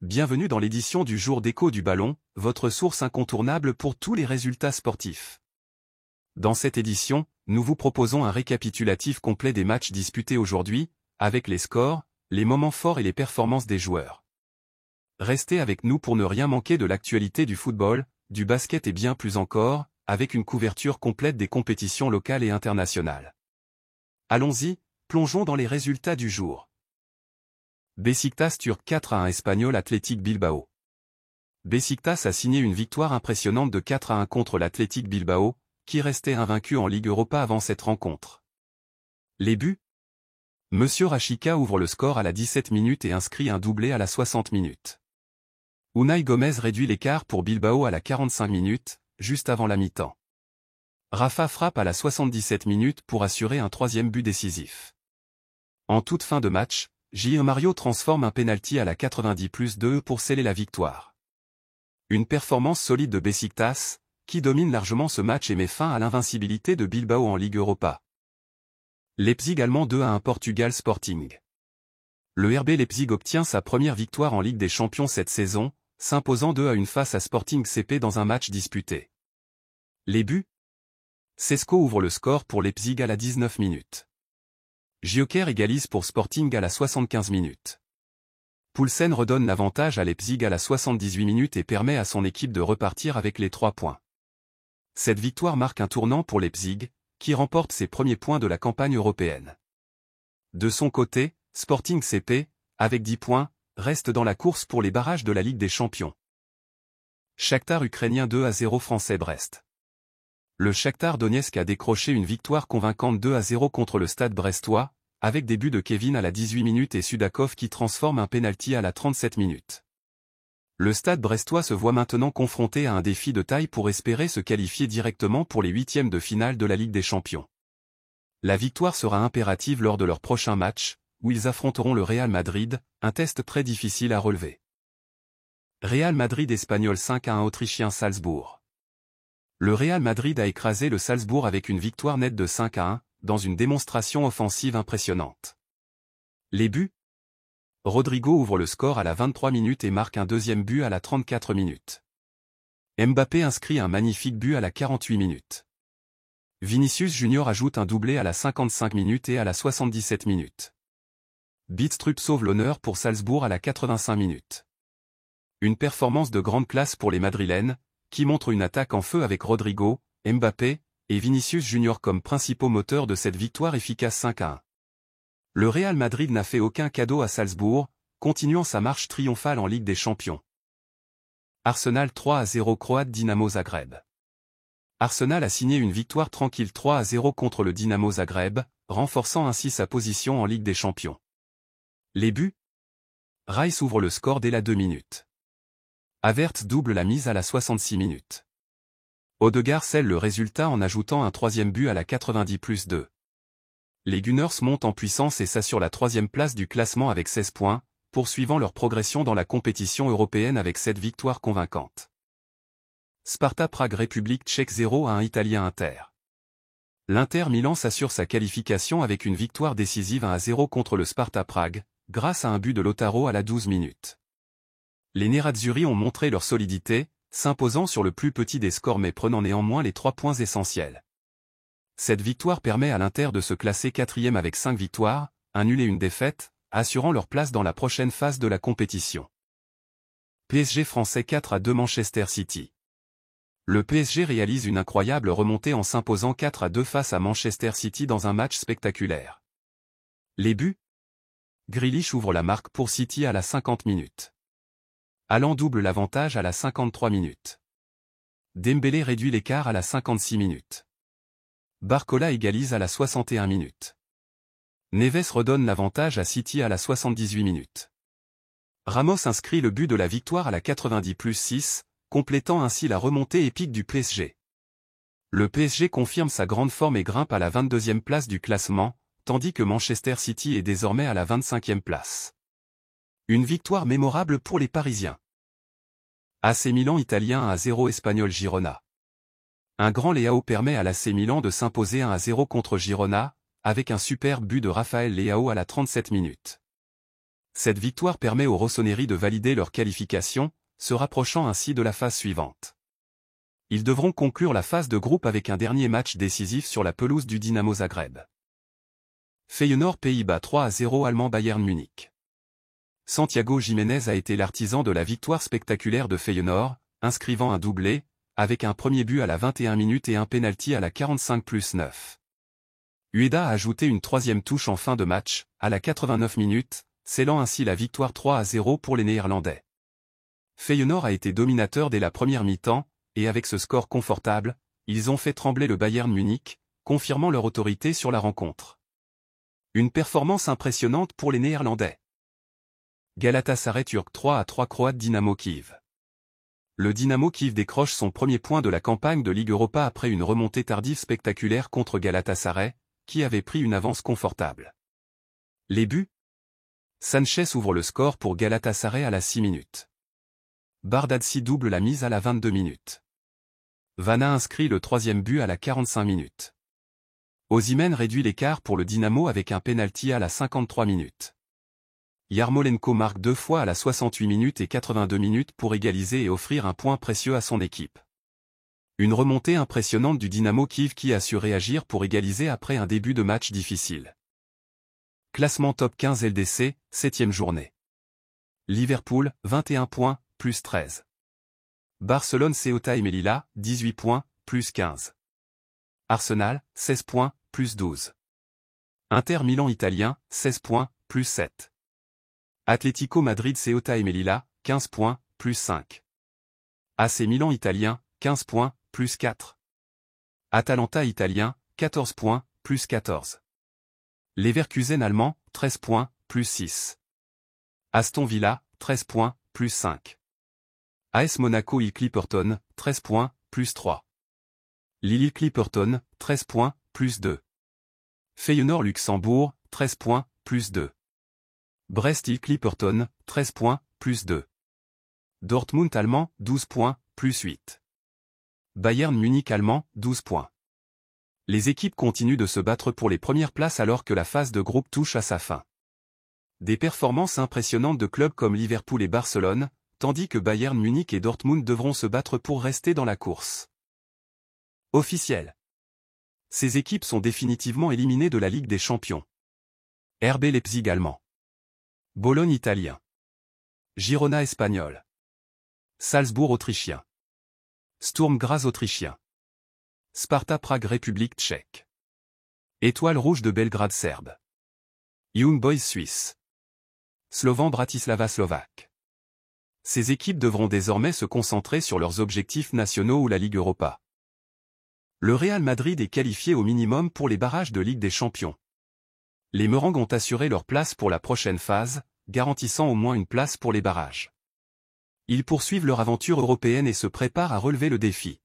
Bienvenue dans l'édition du jour d'écho du ballon, votre source incontournable pour tous les résultats sportifs. Dans cette édition, nous vous proposons un récapitulatif complet des matchs disputés aujourd'hui, avec les scores, les moments forts et les performances des joueurs. Restez avec nous pour ne rien manquer de l'actualité du football, du basket et bien plus encore, avec une couverture complète des compétitions locales et internationales. Allons-y, plongeons dans les résultats du jour. Beşiktaş turc 4-1 Espanyol Athletic Bilbao. Beşiktaş a signé une victoire impressionnante de 4-1 contre l'Athletic Bilbao, qui restait invaincu en Ligue Europa avant cette rencontre. Les buts? Monsieur Rashica ouvre le score à la 17 minutes et inscrit un doublé à la 60 minutes. Unai Gomez réduit l'écart pour Bilbao à la 45 minutes, juste avant la mi-temps. Rafa frappe à la 77 minutes pour assurer un troisième but décisif. En toute fin de match, J.E. Mario transforme un penalty à la 90+2 pour sceller la victoire. Une performance solide de Beşiktaş, qui domine largement ce match et met fin à l'invincibilité de Bilbao en Ligue Europa. Leipzig allemand 2-1 Portugal Sporting. Le RB Leipzig obtient sa première victoire en Ligue des Champions cette saison, s'imposant 2-1 face à Sporting CP dans un match disputé. Les buts? Šeško ouvre le score pour Leipzig à la 19 minutes. Gyökeres égalise pour Sporting à la 75 minutes. Poulsen redonne l'avantage à Leipzig à la 78 minutes et permet à son équipe de repartir avec les 3 points. Cette victoire marque un tournant pour Leipzig, qui remporte ses premiers points de la campagne européenne. De son côté, Sporting CP, avec 10 points, reste dans la course pour les barrages de la Ligue des Champions. Shakhtar ukrainien 2-0 français Brest. Le Shakhtar Donetsk a décroché une victoire convaincante 2-0 contre le Stade brestois, avec des buts de Kevin à la 18 minutes et Sudakov qui transforme un penalty à la 37 minutes. Le Stade brestois se voit maintenant confronté à un défi de taille pour espérer se qualifier directement pour les huitièmes de finale de la Ligue des Champions. La victoire sera impérative lors de leur prochain match, où ils affronteront le Real Madrid, un test très difficile à relever. Real Madrid Espagnol 5-1 Autrichien Salzbourg. Le Real Madrid a écrasé le Salzbourg avec une victoire nette de 5-1, dans une démonstration offensive impressionnante. Les buts? Rodrigo ouvre le score à la 23 minutes et marque un deuxième but à la 34 minutes. Mbappé inscrit un magnifique but à la 48 minutes. Vinicius Junior ajoute un doublé à la 55 minutes et à la 77 minutes. Bidstrup sauve l'honneur pour Salzbourg à la 85 minutes. Une performance de grande classe pour les Madrilènes, qui montre une attaque en feu avec Rodrigo, Mbappé, et Vinicius Junior comme principaux moteurs de cette victoire efficace 5-1. Le Real Madrid n'a fait aucun cadeau à Salzbourg, continuant sa marche triomphale en Ligue des Champions. Arsenal 3-0 Croate Dinamo Zagreb. Arsenal a signé une victoire tranquille 3-0 contre le Dinamo Zagreb, renforçant ainsi sa position en Ligue des Champions. Les buts? Rice ouvre le score dès la 2 minutes. Havertz double la mise à la 66 minutes. Odegaard scelle le résultat en ajoutant un troisième but à la 90+2. Les Gunners montent en puissance et s'assurent la troisième place du classement avec 16 points, poursuivant leur progression dans la compétition européenne avec 7 victoires convaincantes. Sparta Prague République tchèque 0-1 Italien Inter. L'Inter Milan s'assure sa qualification avec une victoire décisive 1-0 contre le Sparta Prague, grâce à un but de Lautaro à la 12 minutes. Les Nerazzurri ont montré leur solidité, s'imposant sur le plus petit des scores mais prenant néanmoins les 3 points essentiels. Cette victoire permet à l'Inter de se classer 4e avec 5 victoires, un nul et une défaite, assurant leur place dans la prochaine phase de la compétition. PSG français 4-2 Manchester City. Le PSG réalise une incroyable remontée en s'imposant 4-2 face à Manchester City dans un match spectaculaire. Les buts? Grealish ouvre la marque pour City à la 50 minutes. Haaland double l'avantage à la 53 minutes. Dembélé réduit l'écart à la 56 minutes. Barcola égalise à la 61 minutes. Neves redonne l'avantage à City à la 78 minutes. Ramos inscrit le but de la victoire à la 90+6, complétant ainsi la remontée épique du PSG. Le PSG confirme sa grande forme et grimpe à la 22e place du classement, tandis que Manchester City est désormais à la 25e place. Une victoire mémorable pour les Parisiens. AC Milan Italien 1-0 Espagnol Girona. Un grand Leao permet à l'AC Milan de s'imposer 1-0 contre Girona, avec un superbe but de Raphaël Leao à la 37 minutes. Cette victoire permet aux Rossoneri de valider leur qualification, se rapprochant ainsi de la phase suivante. Ils devront conclure la phase de groupe avec un dernier match décisif sur la pelouse du Dynamo Zagreb. Feyenoord Pays-Bas 3-0 allemand Bayern Munich. Santiago Jiménez a été l'artisan de la victoire spectaculaire de Feyenoord, inscrivant un doublé, avec un premier but à la 21 minutes et un pénalty à la 45+9. Ueda a ajouté une troisième touche en fin de match, à la 89 minutes, scellant ainsi la victoire 3-0 pour les Néerlandais. Feyenoord a été dominateur dès la première mi-temps, et avec ce score confortable, ils ont fait trembler le Bayern Munich, confirmant leur autorité sur la rencontre. Une performance impressionnante pour les Néerlandais. Galatasaray Turc 3-3 Croate Dynamo Kiev. Le Dynamo Kiev décroche son premier point de la campagne de Ligue Europa après une remontée tardive spectaculaire contre Galatasaray, qui avait pris une avance confortable. Les buts. Sanchez ouvre le score pour Galatasaray à la 6 minutes. Bardghji double la mise à la 22 minutes. Vanna inscrit le troisième but à la 45 minutes. Osimhen réduit l'écart pour le Dynamo avec un pénalty à la 53 minutes. Yarmolenko marque 2 fois à la 68 minutes et 82 minutes pour égaliser et offrir un point précieux à son équipe. Une remontée impressionnante du Dynamo Kiev qui a su réagir pour égaliser après un début de match difficile. Classement top 15 LDC, 7e journée. Liverpool, 21 points, plus 13. Barcelone Ceuta et Melilla, 18 points, plus 15. Arsenal, 16 points, plus 12. Inter Milan italien, 16 points, plus 7. Atlético Madrid Ceuta et Melilla, 15 points, plus 5. AC Milan italien, 15 points, plus 4. Atalanta italien, 14 points, plus 14. Leverkusen allemand, 13 points, plus 6. Aston Villa, 13 points, plus 5. AS Monaco Il Clipperton, 13 points, plus 3. Lille Clipperton, 13 points, plus 2. Feyenoord Luxembourg, 13 points, plus 2. Brest Il Clipperton, 13 points, plus 2. Dortmund allemand, 12 points, plus 8. Bayern Munich allemand, 12 points. Les équipes continuent de se battre pour les premières places alors que la phase de groupe touche à sa fin. Des performances impressionnantes de clubs comme Liverpool et Barcelone, tandis que Bayern Munich et Dortmund devront se battre pour rester dans la course. Officiel. Ces équipes sont définitivement éliminées de la Ligue des Champions. RB Leipzig allemand. Bologne italien. Girona espagnol. Salzbourg autrichien. Sturm Graz autrichien. Sparta Prague République tchèque. Étoile rouge de Belgrade serbe. Young Boys suisse. Slovan Bratislava slovaque. Ces équipes devront désormais se concentrer sur leurs objectifs nationaux ou la Ligue Europa. Le Real Madrid est qualifié au minimum pour les barrages de Ligue des Champions. Les Merengues ont assuré leur place pour la prochaine phase, garantissant au moins une place pour les barrages. Ils poursuivent leur aventure européenne et se préparent à relever le défi.